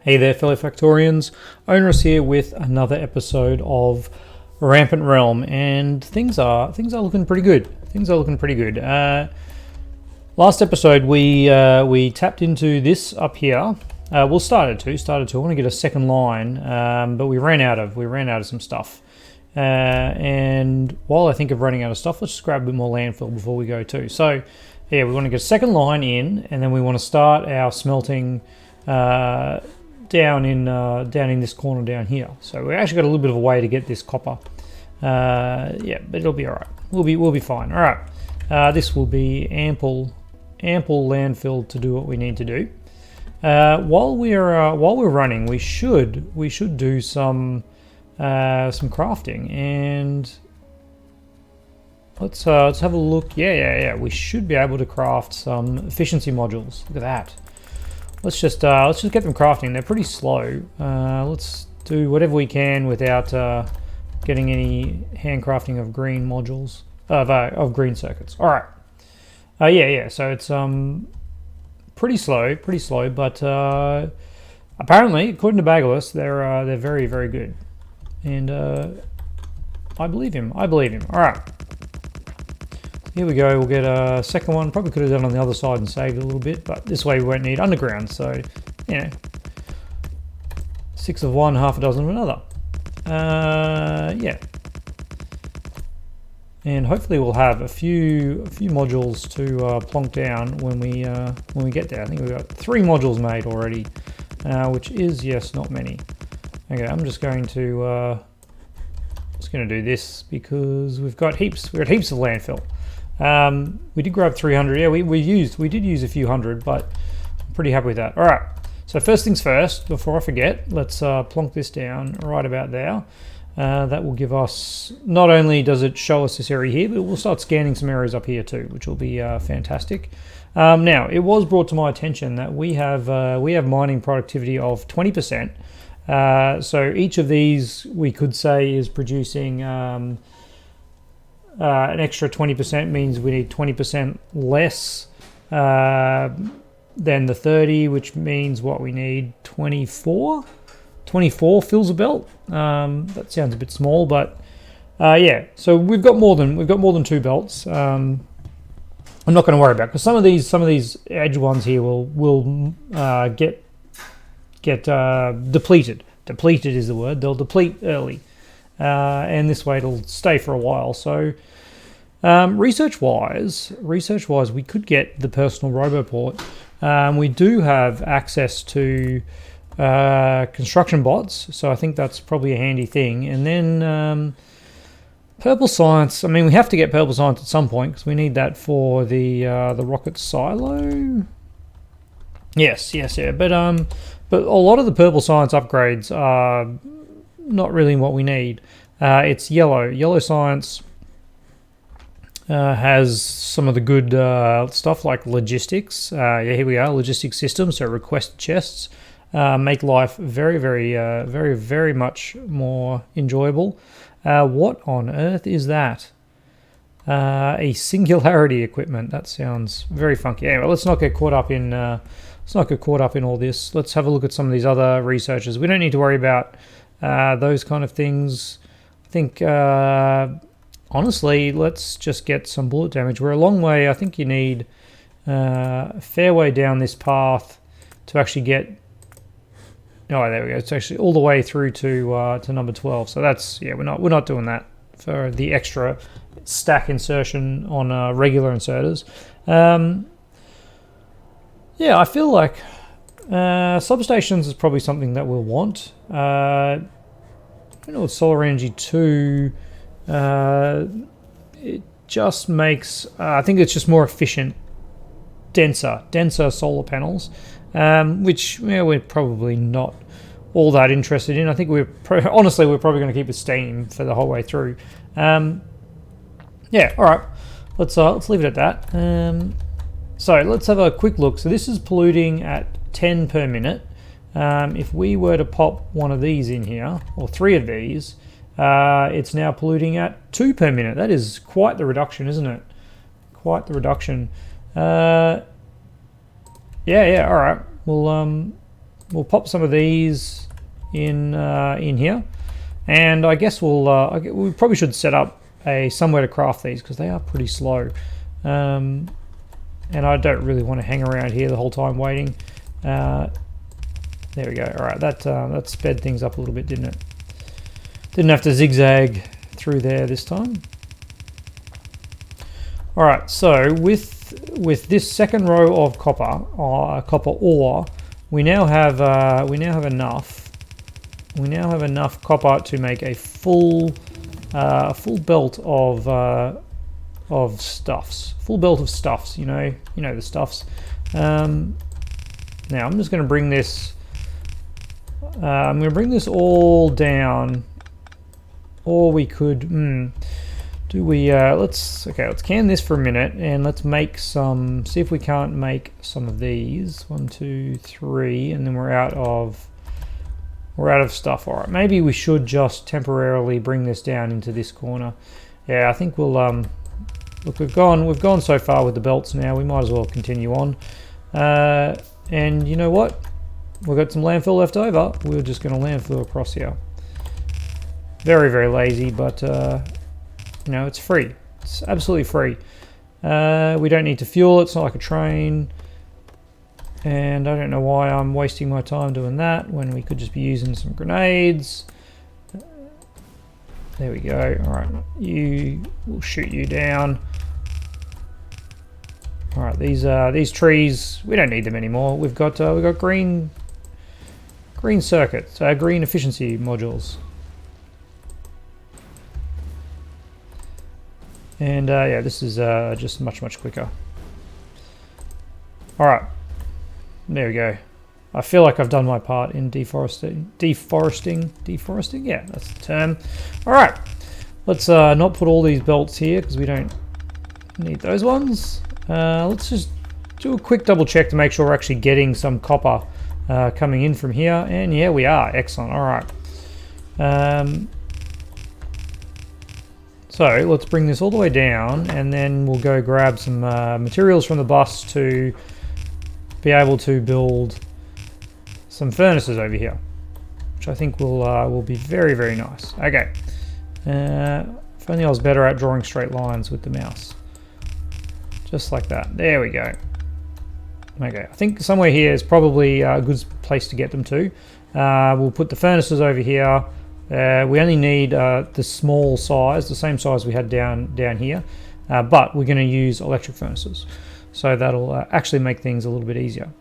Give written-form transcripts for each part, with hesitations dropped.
Hey there, fellow Factorians. Onerous here with another episode of Rampant Realm, and things are looking pretty good. Last episode we tapped into this up here. Started to. I want to get a second line, but we ran out of some stuff. And while I think of running out of stuff, let's just grab a bit more landfill before we go too. So yeah, we want to get a second line in, and then we want to start our smelting down in this corner down here. So we actually got a little bit of a way to get this copper. Yeah, but it'll be all right. We'll be fine. All right. This will be ample landfill to do what we need to do. While we're running, we should do some crafting, and let's have a look. Yeah. We should be able to craft some efficiency modules. Look at that. Let's just get them crafting. They're pretty slow. Let's do whatever we can without getting any handcrafting of green modules of green circuits. All right. Yeah. So it's pretty slow, but apparently, according to Bageless, they're very, very good, and I believe him. All right. Here we go. We'll get a second one. Probably could have done on the other side and saved a little bit, but this way we won't need underground. So, 6 of one, half a dozen of another. Yeah. And hopefully we'll have a few modules to plonk down when we get there. I think we've got 3 modules made already, which is, yes, not many. Okay, I'm just going to do this because we've got heaps of landfill. We did grab 300. Yeah, we did use a few hundred, but I'm pretty happy with that. All right. So first things first, before I forget, let's plonk this down right about there. That will give us, not only does it show us this area here, but we'll start scanning some areas up here too, which will be fantastic. Now, it was brought to my attention that we have mining productivity of 20%. So each of these, we could say, is producing an extra 20%, means we need 20% less than the 30, which means what we need 24 fills a belt. That sounds a bit small, but yeah. So we've got more than 2 belts. I'm not going to worry about, because some of these edge ones here will get depleted. Depleted is the word. They'll deplete early. And this way it'll stay for a while. So research-wise, we could get the personal roboport. We do have access to construction bots, so I think that's probably a handy thing. And then purple science. I mean, we have to get purple science at some point because we need that for the rocket silo. Yes, yeah. But a lot of the purple science upgrades are not really what we need. It's yellow. Yellow science has some of the good stuff like logistics. Yeah, here we are, logistics systems. So request chests make life very, very, very, very much more enjoyable. What on earth is that? A singularity equipment. That sounds very funky. Anyway, let's not get caught up in all this. Let's have a look at some of these other researchers. We don't need to worry about those kind of things. I think, honestly, let's just get some bullet damage. We're a long way. I think you need a fair way down this path to actually get... Oh, there we go. It's actually all the way through to number 12. So that's... Yeah, we're not doing that for the extra stack insertion on regular inserters. Yeah, I feel like substations is probably something that we'll want. I don't know, with solar energy 2, it just makes, I think it's just more efficient, denser solar panels, which we're probably not all that interested in. I think honestly, we're probably going to keep it steam for the whole way through. Yeah, all right, let's leave it at that. So let's have a quick look. So this is polluting at 10 per minute. If we were to pop one of these in here, or 3 of these, it's now polluting at 2 per minute. That is quite the reduction, isn't it? Quite the reduction. Yeah, all right. We'll we'll pop some of these in here, and I guess we probably should set up somewhere to craft these because they are pretty slow, and I don't really want to hang around here the whole time waiting. There we go. All right, that sped things up a little bit, didn't it? Didn't have to zigzag through there this time. All right, so with this second row of copper ore, we now have enough. We now have enough copper to make a full belt of stuffs. Full belt of stuffs. You know the stuffs. Now I'm just going to bring this. I'm going to bring this all down. Or we could. Let's can this for a minute and let's make some. See if we can't make some of these. 1, 2, 3, and then we're out of stuff. All right, maybe we should just temporarily bring this down into this corner. Yeah, I think we'll look. We've gone so far with the belts now. We might as well continue on. And you know what? We've got some landfill left over. We're just going to landfill across here. Very, very lazy, but it's free. It's absolutely free. We don't need to fuel it. It's not like a train. And I don't know why I'm wasting my time doing that when we could just be using some grenades. There we go. All right, we'll shoot you down. All right, these trees, we don't need them anymore. We've got green circuits, green efficiency modules. And yeah, this is just much quicker. All right, there we go. I feel like I've done my part in deforesting. Yeah, that's the term. All right, let's not put all these belts here because we don't need those ones. Let's just do a quick double check to make sure we're actually getting some copper coming in from here. And yeah, we are. Excellent. All right. So let's bring this all the way down and then we'll go grab some materials from the bus to be able to build some furnaces over here, which I think will be very, very nice. Okay. If only I was better at drawing straight lines with the mouse. Just like that. There we go. Okay, I think somewhere here is probably a good place to get them to. We'll put the furnaces over here. We only need the small size, the same size we had down here, but we're going to use electric furnaces. So that'll actually make things a little bit easier.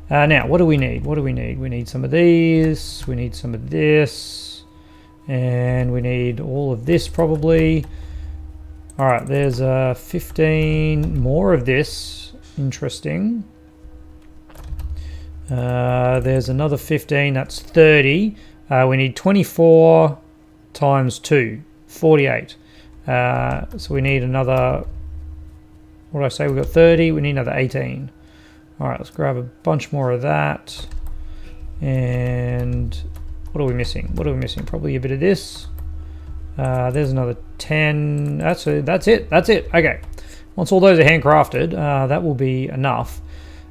Now, what do we need? We need some of these, we need some of this, and we need all of this probably. All right, there's 15 more of this. Interesting. There's another 15, that's 30. We need 24 times 2, 48. So we need another, what did I say? We've got 30, we need another 18. All right, let's grab a bunch more of that. And what are we missing? Probably a bit of this. There's another 10. That's it. Okay. Once all those are handcrafted, that will be enough.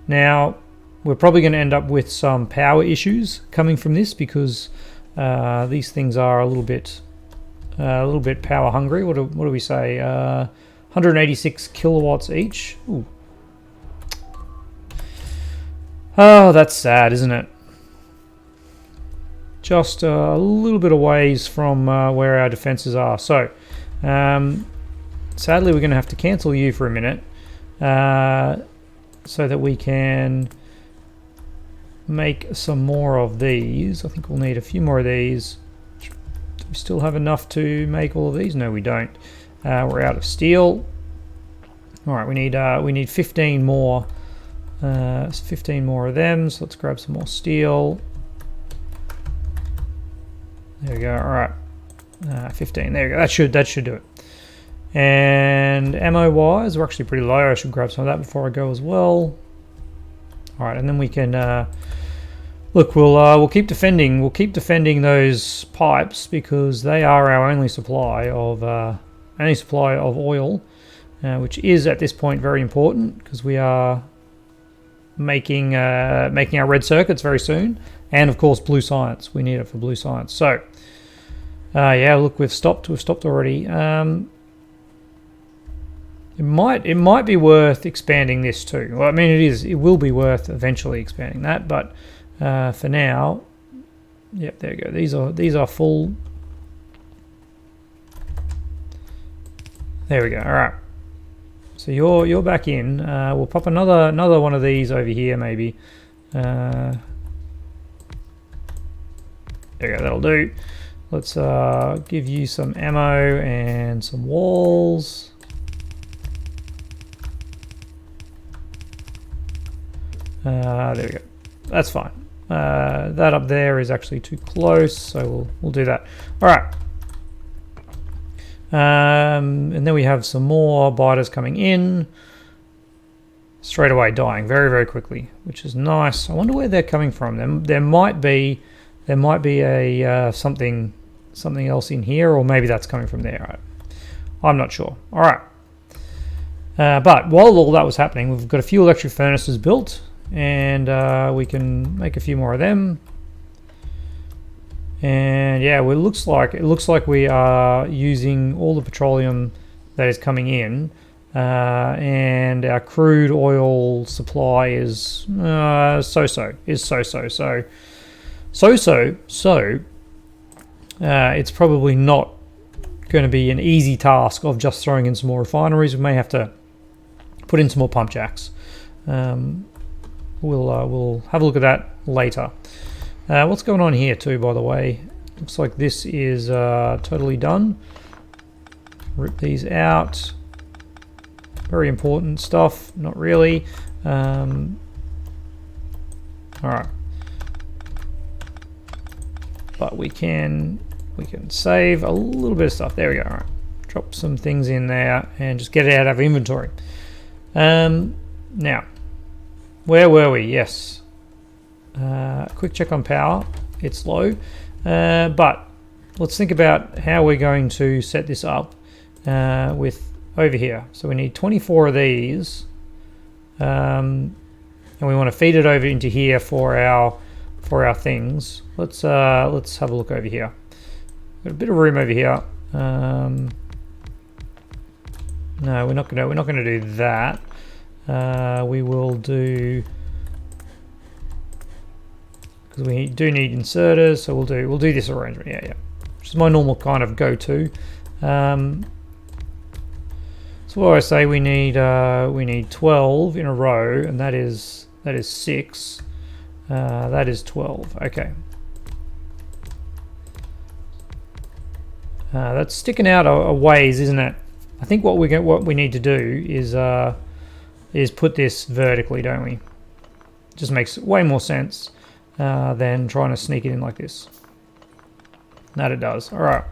Now, we're probably going to end up with some power issues coming from this because these things are a little bit power hungry. What do we say? 186 kilowatts each. Ooh. Oh, that's sad, isn't it? Just a little bit of ways from where our defenses are. So, sadly, we're going to have to cancel you for a minute so that we can make some more of these. I think we'll need a few more of these. Do we still have enough to make all of these? No, we don't. We're out of steel. All right, we need 15 more. 15 more of them. So let's grab some more steel. There we go. All right, 15. There we go. That should do it. And ammo wise, we're actually pretty low. I should grab some of that before I go as well. All right, and then we can look. We'll keep defending. We'll keep defending those pipes because they are our only supply of oil, which is at this point very important because we are making our red circuits very soon, and of course blue science. We need it for blue science. So yeah, look, we've stopped already. It might be worth expanding this too. Well, I mean, it will be worth eventually expanding that, but for now, yep, there you go. These are full. There we go. All right. So you're back in. We'll pop another one of these over here maybe. There you go. That'll do. Let's give you some ammo and some walls. There we go. That's fine. That up there is actually too close, so we'll do that. All right. And then we have some more biters coming in. Straight away, dying very, very quickly, which is nice. I wonder where they're coming from. There might be a something else in here, or maybe that's coming from there. I'm not sure. All right. But while all that was happening, we've got a few electric furnaces built. And we can make a few more of them. And yeah, it looks like we are using all the petroleum that is coming in, and our crude oil supply is so-so. It's probably not going to be an easy task of just throwing in some more refineries. We may have to put in some more pump jacks. We'll have a look at that later. What's going on here too, by the way? Looks like this is totally done. Rip these out. Very important stuff. Not really. All right. But we can save a little bit of stuff. There we go. All right. Drop some things in there and just get it out of inventory. Now. Where were we? Yes. Quick check on power. It's low. But let's think about how we're going to set this up with over here. So we need 24 of these. And we want to feed it over into here for our things. Let's have a look over here. Got a bit of room over here. No, we're not gonna do that. We will do, because we do need inserters, so we'll do this arrangement. Yeah, which is my normal kind of go-to. So what I say, we need 12 in a row, and that is 6. That is 12. Okay. That's sticking out a ways, isn't it? I think what we need to do is put this vertically, don't we? Just makes way more sense than trying to sneak it in like this. That it does. All right.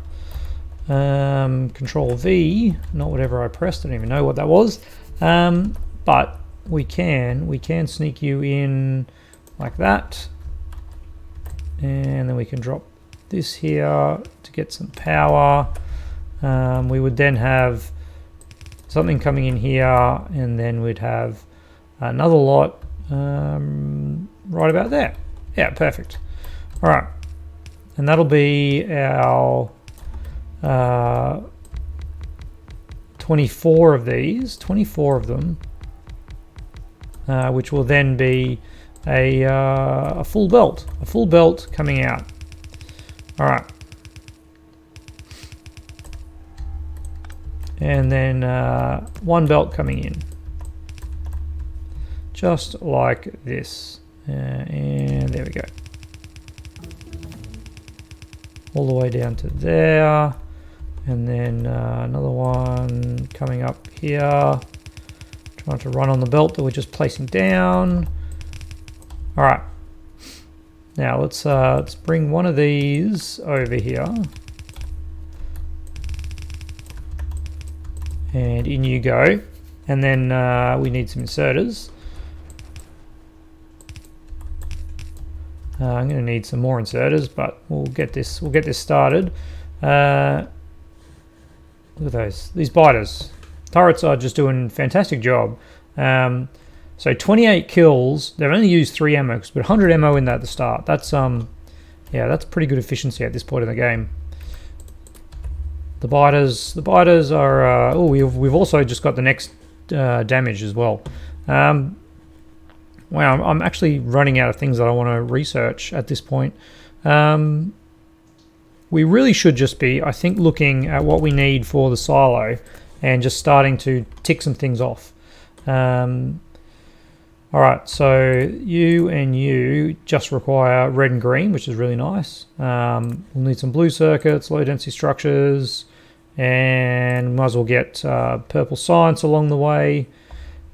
Control V, not whatever I pressed. I don't even know what that was. But we can sneak you in like that, and then we can drop this here to get some power. We would then have something coming in here, and then we'd have another lot right about there. Yeah, perfect. All right, and that'll be our 24 of these, 24 of them, which will then be a full belt coming out. All right. And then one belt coming in, just like this, and there we go, all the way down to there, and then another one coming up here, trying to run on the belt that we're just placing down. All right, now let's bring one of these over here. And in you go, and then we need some inserters. I'm going to need some more inserters, but we'll get this started. Look at these biters. Turrets are just doing a fantastic job. So 28 kills. They've only used 3 ammo, but 100 ammo in that at the start. That's yeah, that's pretty good efficiency at this point in the game. The biters are. Oh, we've also just got the next damage as well. Wow, I'm actually running out of things that I want to research at this point. We really should just be, I think, looking at what we need for the silo and just starting to tick some things off. All right, so you and you just require red and green, which is really nice. We'll need some blue circuits, low density structures, and might as well get purple science along the way.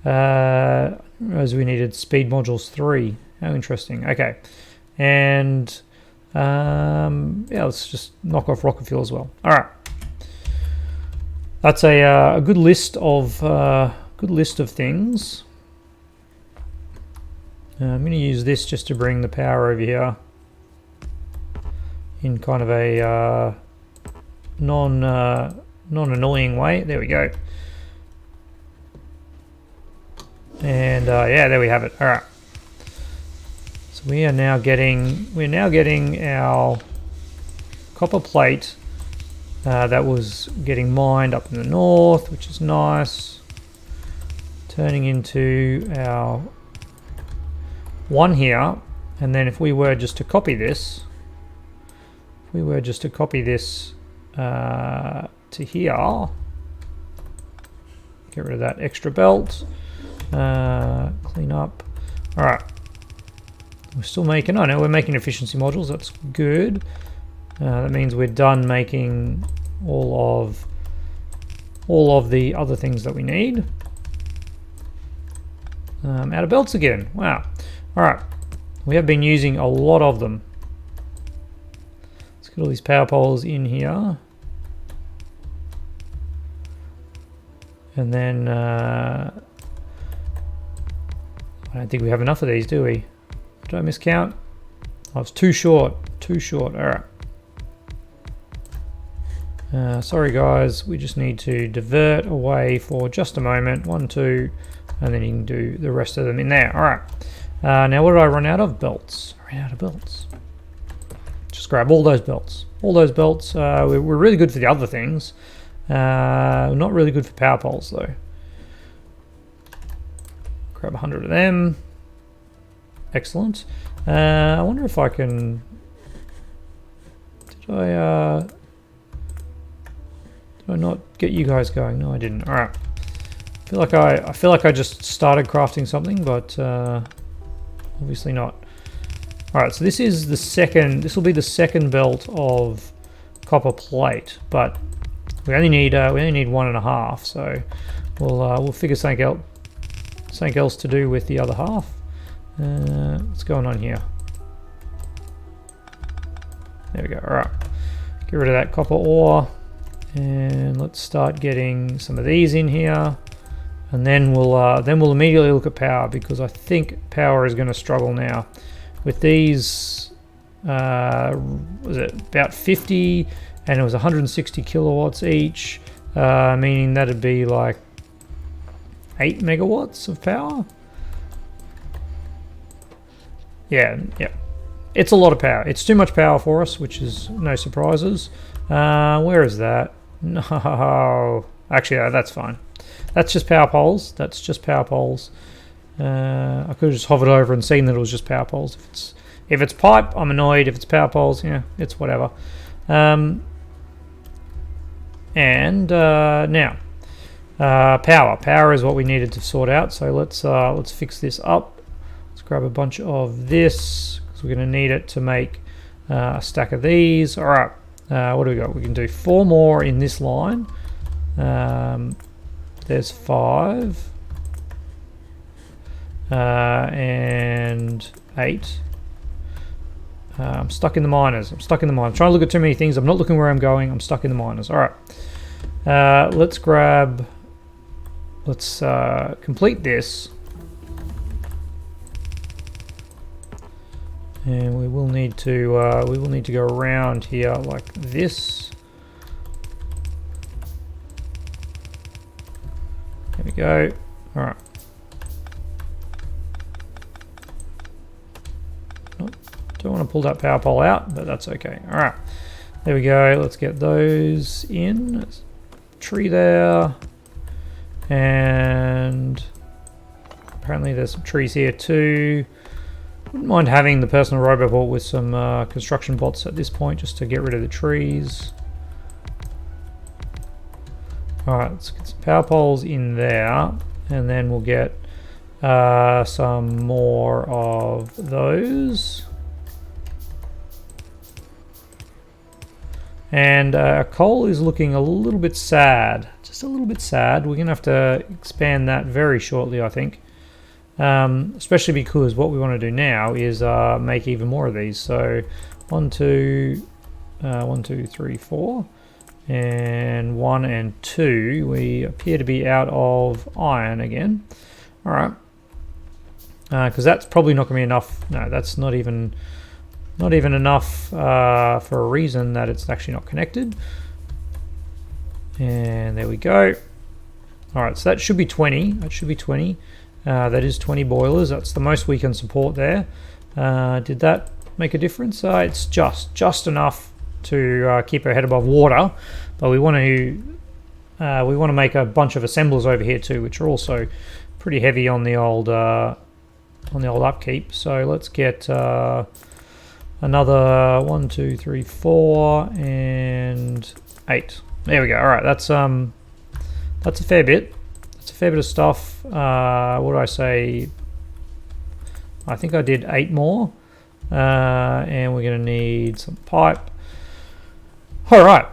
As we needed speed modules 3. How interesting. Okay, and yeah, let's just knock off rocket fuel as well. All right, that's a good list of things. I'm going to use this just to bring the power over here in kind of a non-annoying way. There we go. And yeah, there we have it. All right. So we're now getting our copper plate that was getting mined up in the north, which is nice. Turning into our one here, and then if we were just to copy this, to here, get rid of that extra belt, clean up. All right, we're still making, oh no, we're making efficiency modules, that's good. That means we're done making all of the other things that we need. Out of belts again, wow. All right, we have been using a lot of them. Let's get all these power poles in here. And then, I don't think we have enough of these, do we? Did I miscount? Oh, it's too short, all right. Sorry guys, we just need to divert away for just a moment. 1, 2, and then you can do the rest of them in there, all right. Now what did I run out of? Belts. I ran out of belts. Just grab all those belts. All those belts. We're really good for the other things. Not really good for power poles though. Grab 100 of them. Excellent. I wonder if I can... Did I not get you guys going? No, I didn't. All right. I feel like I just started crafting something, but obviously not. All right, so this is the second. This will be the second belt of copper plate, but we only need 1.5. So we'll figure something else to do with the other half. What's going on here? There we go. All right, get rid of that copper ore, and let's start getting some of these in here. And then we'll immediately look at power, because I think power is going to struggle now with these. Was it about 50, and it was 160 kilowatts each, meaning that'd be like 8 megawatts of power. Yeah, it's a lot of power. It's too much power for us, which is no surprises. Where is that? No, actually, that's fine. That's just power poles. That's just power poles. I could have just hovered over and seen that it was just power poles. If it's pipe, I'm annoyed. If it's power poles, yeah, it's whatever. Now, power. Power is what we needed to sort out. So let's fix this up. Let's grab a bunch of this, because we're going to need it to make a stack of these. All right. What do we got? We can do 4 more in this line. There's 5 and 8. I'm stuck in the miners. I'm trying to look at too many things. I'm not looking where I'm going. I'm stuck in the miners. All right. Let's complete this. And we will need to go around here like this. There we go. All right. don't want to pull that power pole out, but that's okay. All right, there we go. Let's get those in. Tree there, and apparently there's some trees here too. Wouldn't mind having the personal robot with some construction bots at this point, just to get rid of the trees. All right, let's get some power poles in there, and then we'll get some more of those. And coal is looking a little bit sad, just a little bit sad. We're going to have to expand that very shortly, I think. Especially because what we want to do now is make even more of these. So 1, 2, 3, 4, and 1 and 2. We appear to be out of iron again. All right, because that's probably not going to be enough. No, that's not even enough for a reason that it's actually not connected. And there we go. All right, so that should be 20. That should be 20. That is 20 boilers. That's the most we can support there. Did that make a difference? It's just enough to keep our head above water, but we want to make a bunch of assemblers over here too, which are also pretty heavy on the old upkeep. So let's get another 1, 2, 3, 4, and 8. There we go. All right, that's a fair bit. It's a fair bit of stuff. What did I say? I think I did 8 more, and we're going to need some pipe. All right.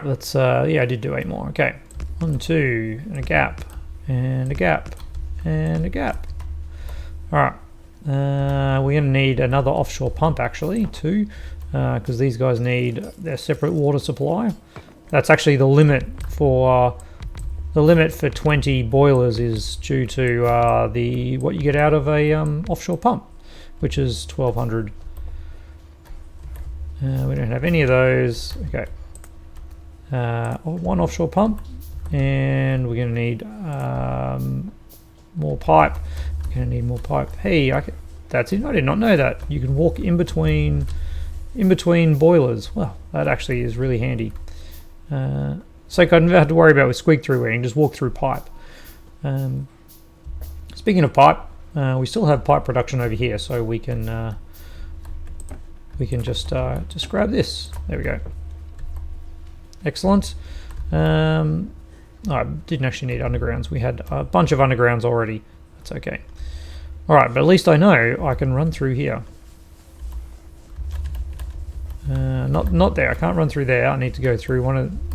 Let's. Yeah, I did do 8 more. Okay, 1, 2, and a gap, and a gap, and a gap. All right. We're going to need another offshore pump actually too, because these guys need their separate water supply. That's actually the limit for 20 boilers is due to what you get out of a offshore pump, which is 1200. We don't have any of those. Okay, 1 offshore pump, and we're going to need more pipe. We're going to need more pipe. Hey, that's it. I did not know that you can walk in between boilers. Well, that actually is really handy. So I never had to worry about with squeak through where you can just walk through pipe. Speaking of pipe, we still have pipe production over here, so we can just grab this. There we go. Excellent. I didn't actually need undergrounds. We had a bunch of undergrounds already. That's okay. All right, but at least I know I can run through here. Not there. I can't run through there. I need to go through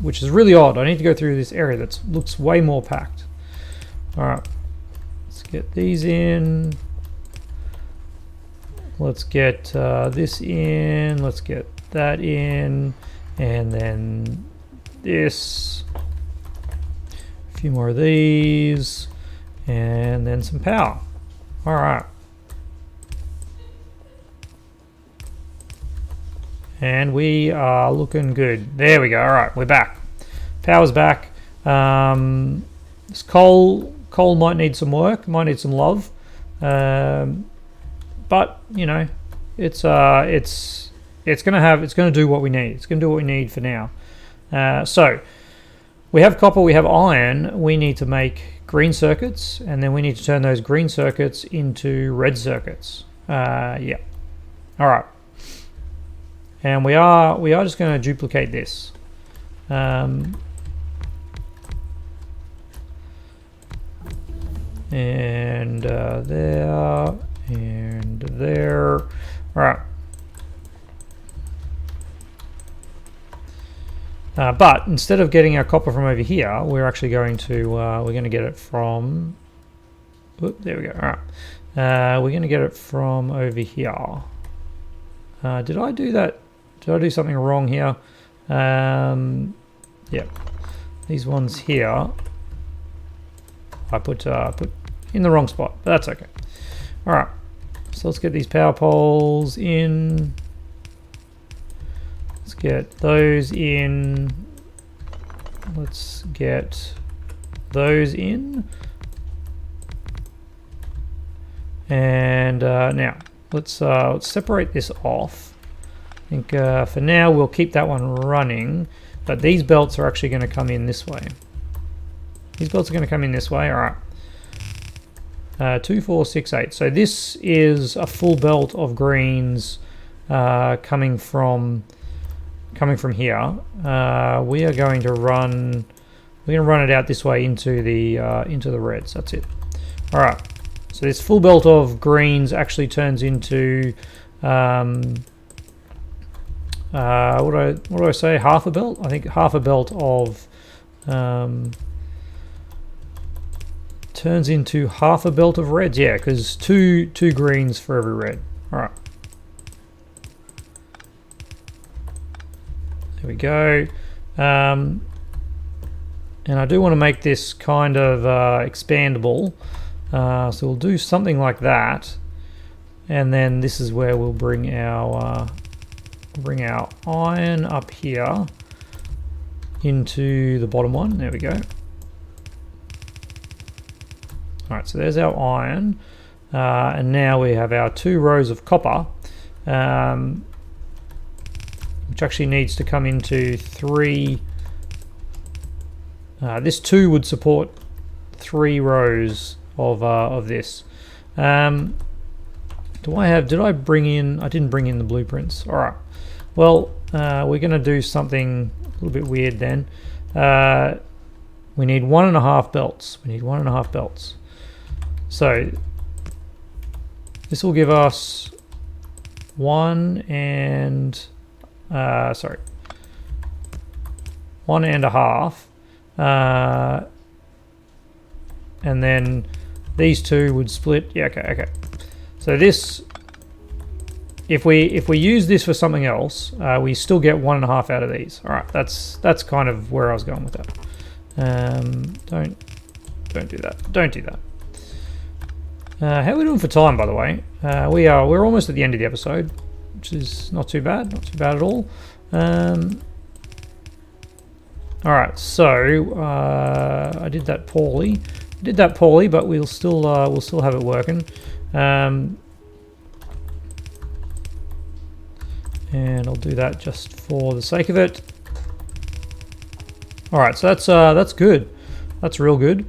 which is really odd. I need to go through this area that looks way more packed. All right, let's get these in. Let's get this in. Let's get that in, and then this. A few more of these, and then some power. All right. And we are looking good. There we go. All right, we're back. Power's back. This coal might need some work, might need some love, but you know, it's gonna do what we need. It's gonna do what we need for now. So we have copper, we have iron. We need to make green circuits, and then we need to turn those green circuits into red circuits. Yeah. All right. And we are just going to duplicate this. And there, and there. All right. But instead of getting our copper from over here, we're actually going to we're going to get it from. Whoop, there we go. All right. We're going to get it from over here. Did I do that? Did I do something wrong here? Yeah, these ones here I put in the wrong spot, but that's okay. All right, so let's get these power poles in. Let's get those in. Let's get those in. And now let's separate this off. I think for now we'll keep that one running, but these belts are actually going to come in this way. These belts are going to come in this way. All right. 2, 4, 6, 8. So this is a full belt of greens coming from here. We are going to run. We're going to run it out this way into the reds. That's it. All right. So this full belt of greens actually turns into what do I say? Half a belt. I think half a belt of turns into half a belt of reds. Yeah, because two greens for every red. All right. There we go. And I do want to make this kind of expandable. So we'll do something like that. And then this is where we'll bring our iron up here into the bottom one. There we go. All right, so there's our iron. And now we have our 2 rows of copper. Which actually needs to come into 3. This 2 would support 3 rows of this. Did I bring in? I didn't bring in the blueprints. All right. Well, we're going to do something a little bit weird then. We need 1.5 belts. We need 1.5 belts. So this will give us 1 and 1.5, and then these 2 would split. Yeah, okay. So this, if we use this for something else, we still get 1.5 out of these. All right, that's kind of where I was going with that. Don't do that. Don't do that. How are we doing for time, by the way? We're almost at the end of the episode, which is not too bad. Not too bad at all. All right, so I did that poorly. But we'll still have it working. And I'll do that just for the sake of it. All right, so that's good. That's real good.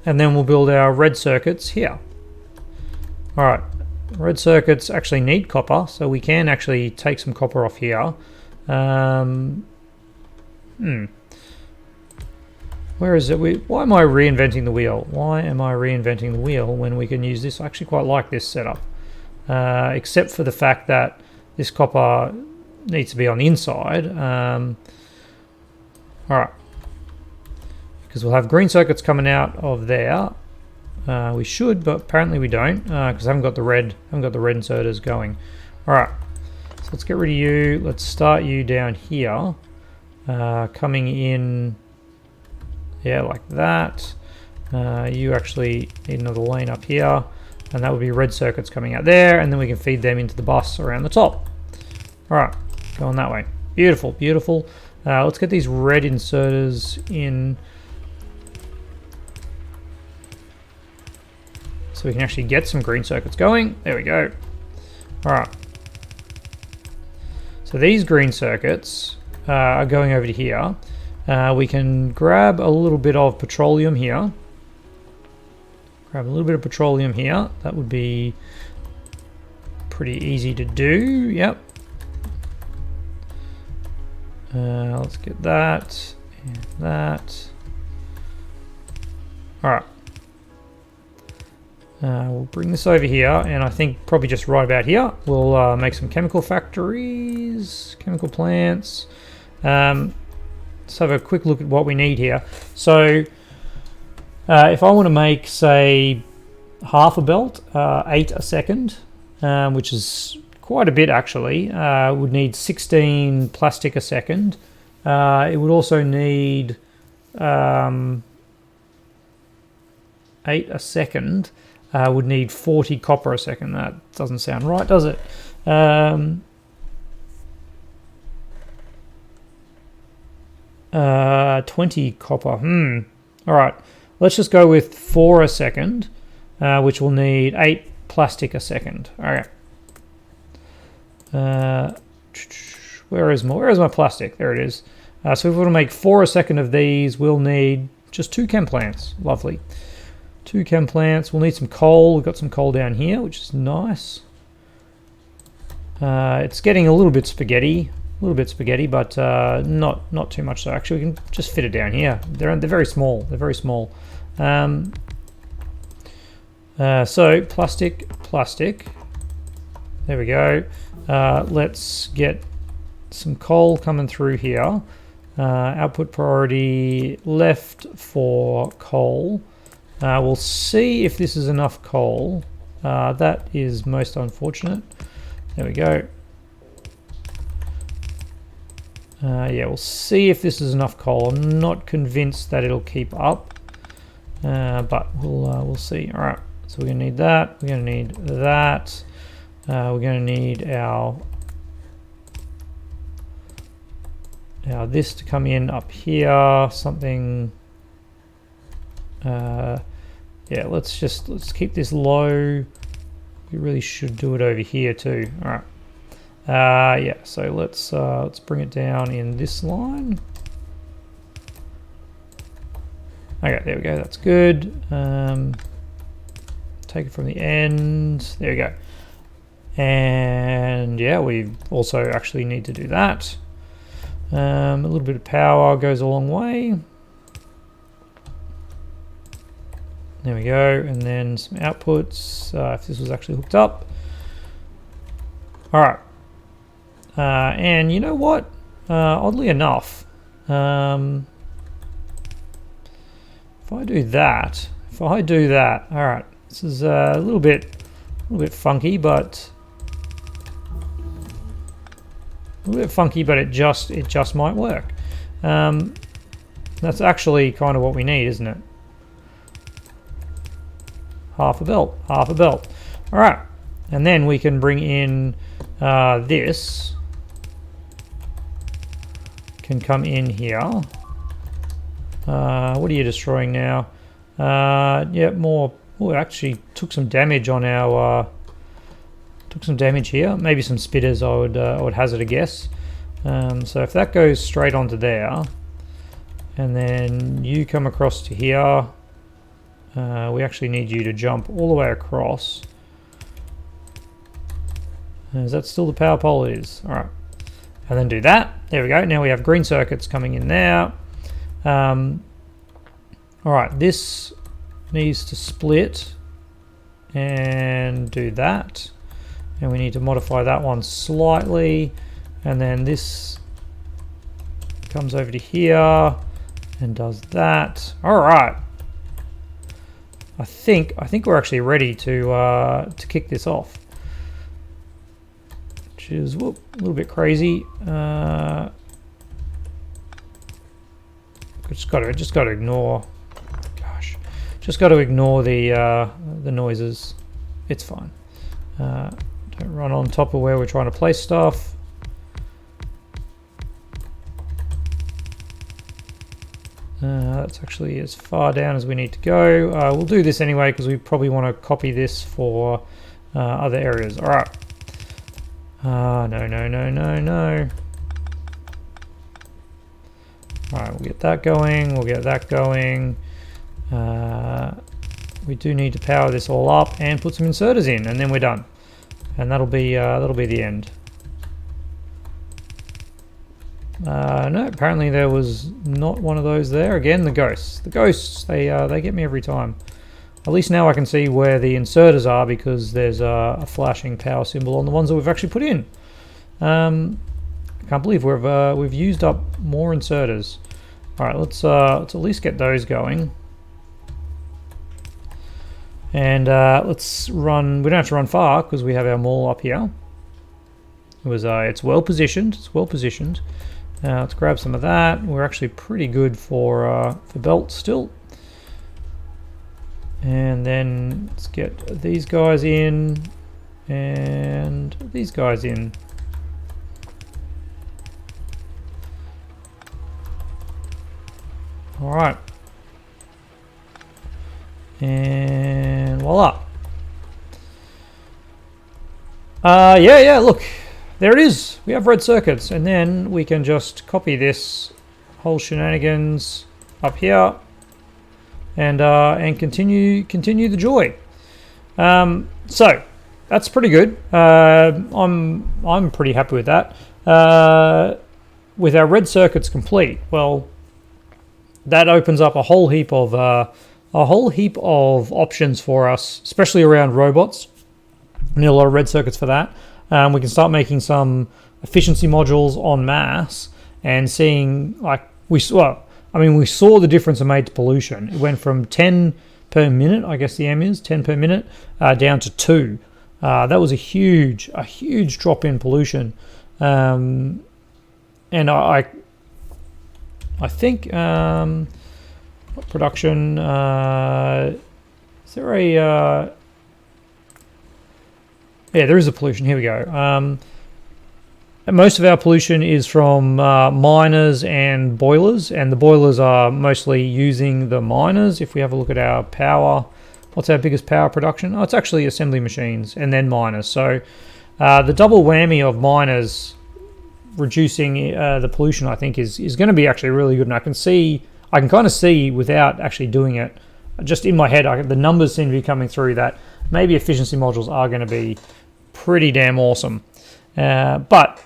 And then we'll build our red circuits here. All right, red circuits actually need copper, so we can actually take some copper off here. Where is it? Why am I reinventing the wheel? Why am I reinventing the wheel when we can use this? I actually quite like this setup, except for the fact that this copper needs to be on the inside. All right, because we'll have green circuits coming out of there. We should, but apparently we don't, because I haven't got the red inserters going. All right, so let's get rid of you. Let's start you down here, coming in. Yeah, like that. You actually need another lane up here, and that would be red circuits coming out there, and then we can feed them into the bus around the top. All right, going that way. Beautiful, beautiful. Let's get these red inserters in, so we can actually get some green circuits going. There we go. All right. So these green circuits are going over to here. We can grab a little bit of petroleum here. That would be pretty easy to do. Yep. Let's get that and that. All right. We'll bring this over here, and I think probably just right about here, we'll make some chemical factories, chemical plants. Let's have a quick look at what we need here. So if I want to make, say, half a belt, 8 a second, which is quite a bit actually, would need 16 plastic a second. It would also need 8 a second, would need 40 copper a second. That doesn't sound right, does it? 20 copper. All right, let's just go with 4 a second, which will need 8 plastic a second. Okay. Where is my plastic? There it is. So if we want to make 4 a second of these, we'll need just 2 chem plants. Lovely. 2 chem plants. We'll need some coal. We've got some coal down here, which is nice. It's getting a little bit spaghetti, but not too much. So actually, we can just fit it down here. They're very small. They're very small. So plastic. There we go. Let's get some coal coming through here. Output priority left for coal. We'll see if this is enough coal. That is most unfortunate. There we go. Yeah, we'll see if this is enough coal. I'm not convinced that it'll keep up, but we'll see. All right, so we're gonna need that. We're gonna need that. We're gonna need our this to come in up here. Something. Yeah, let's keep this low. We really should do it over here too. All right. Yeah, so let's bring it down in this line. Okay, there we go. That's good. Take it from the end. There we go. And yeah, we also actually need to do that. A little bit of power goes a long way. There we go, and then some outputs, if this was actually hooked up. All right, and you know what? Oddly enough, if I do that, all right, this is a little bit funky, but it just might work. That's actually kind of what we need, isn't it? Half a belt. All right, and then we can bring in this. Can come in here. What are you destroying now? Yeah, more. Oh, actually took some damage on our. Took some damage here. Maybe some spitters. I would hazard a guess. So if that goes straight onto there, and then you come across to here. We actually need you to jump all the way across. Is that still the power pole? It is. All right. And then do that. There we go. Now we have green circuits coming in there. All right. This needs to split and do that. And we need to modify that one slightly. And then this comes over to here and does that. All right. I think we're actually ready to kick this off, which is a little bit crazy. Just got to ignore. Gosh, just got to ignore the noises. It's fine. Don't run on top of where we're trying to place stuff. That's actually as far down as we need to go. We'll do this anyway because we probably want to copy this for other areas. All right. No. All right, we'll get that going. We'll get that going. We do need to power this all up and put some inserters in, and then we're done. And that'll be the end. No, apparently there was not one of those there. Again, the ghosts. The ghosts, they get me every time. At least now I can see where the inserters are because there's a flashing power symbol on the ones that we've actually put in. I can't believe we've used up more inserters. All right, let's at least get those going. And let's run. We don't have to run far because we have our mall up here. It's well positioned. Let's grab some of that. We're actually pretty good for belts still. And then let's get these guys in and these guys in. All right. And voila. Yeah, look, there it is. We have red circuits, and then we can just copy this whole shenanigans up here, and continue the joy. So that's pretty good. I'm pretty happy with that. With our red circuits complete, well, that opens up a whole heap of options for us, especially around robots. We need a lot of red circuits for that. We can start making some efficiency modules en masse and seeing, like, we saw the difference it made to pollution. It went from 10 per minute, I guess the M is 10 per minute, down to 2. That was a huge drop in pollution. And I think production, is there a yeah, there is a pollution. Here we go. Most of our pollution is from miners and boilers, and the boilers are mostly using the miners. If we have a look at our power, what's our biggest power production? Oh, it's actually assembly machines and then miners. So the double whammy of miners reducing the pollution, I think, is going to be actually really good. And I can kind of see without actually doing it, just in my head, the numbers seem to be coming through that maybe efficiency modules are going to be pretty damn awesome. But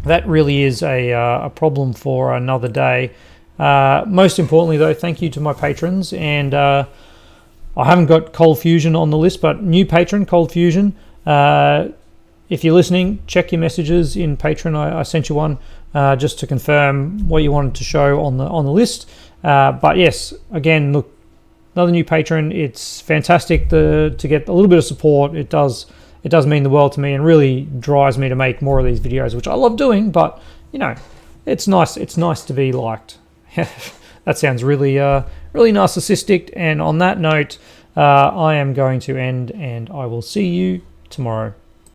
that really is a problem for another day. Most importantly, though, thank you to my patrons. And I haven't got Cold Fusion on the list, but new patron, Cold Fusion. If you're listening, check your messages in Patreon. I sent you one just to confirm what you wanted to show on the list. But yes, again, look, another new patron. It's fantastic to get a little bit of support. It does mean the world to me and really drives me to make more of these videos, which I love doing. But you know, it's nice. It's nice to be liked. That sounds really narcissistic. And on that note, I am going to end, and I will see you tomorrow.